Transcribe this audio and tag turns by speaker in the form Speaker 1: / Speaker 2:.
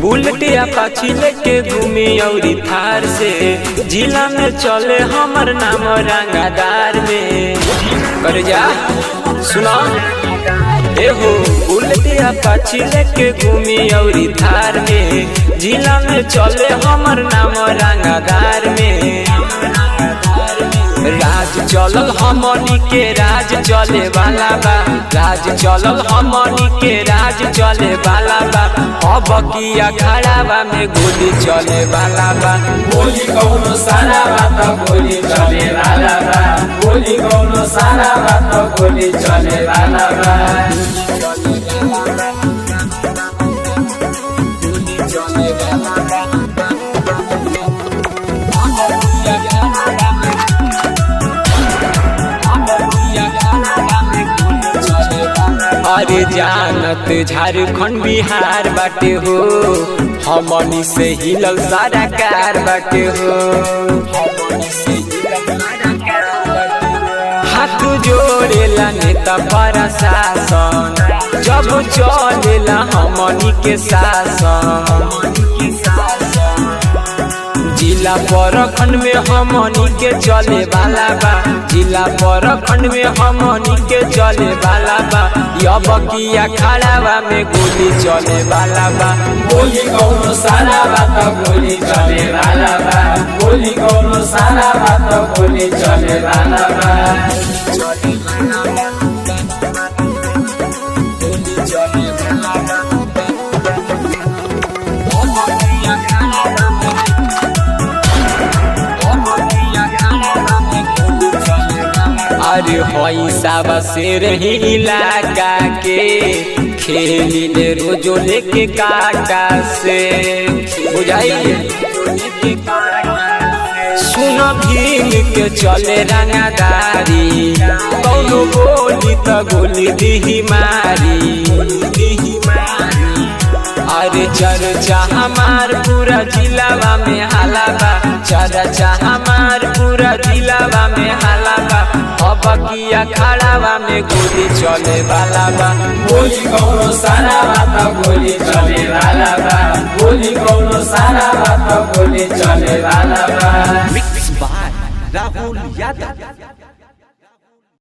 Speaker 1: Bullet Apache लेके घूमी औरी थार से जिला में चले हमर नाम रंगादार में कर जा सुना एहो बुलेट अपाची लेके घूमी औरी थार में जिला में चले हमर नाम रंगादार में राज चलल हमनी के राज चले वाला बा राज चलल हमनी के राज चले वाला बा अब की अखाड़ा में गोली चले वाला बा
Speaker 2: गोली कौनो सारा बात गोली चले वाला बा गोली कौनो सारा बात गोली चले वाला बा
Speaker 1: अरे जानत झारखंड बिहार बाटे हो हमनी से हिलल सारा कार बाटे हो हाथ जोड़ेला नेता प्रशासन जब चलेला हमनी के शासन जिला प्रखंड में हमनी के चले वाला बा जिला प्रखंड में हमनी के चले वाला बा अब की अखाड़ा में गोली चले वाला बा
Speaker 2: गोली कौनो सारा बात गोली चले वाला बा गोली कौनो सारा बात गोली चले वाला बा
Speaker 1: अरे होई साबा शेर ही इलाका के खेली ले रोजो लेके काटा से बुझाइए सुन भीम के चले रंगादारी कौनो बोली तो गोली दी मारी अरे चर्चा हमार पूरा जिलावा में हाला बा चर्चा हमार पूरा जिलावा में हाला बा अब की अखाड़ा में गोली चले वाला बा
Speaker 2: गोली कौनो सारा बात गोली चले वाला बा गोली कौनो सारा बात गोली चले वाला बा
Speaker 3: मिक्स बाय राहुल यादव।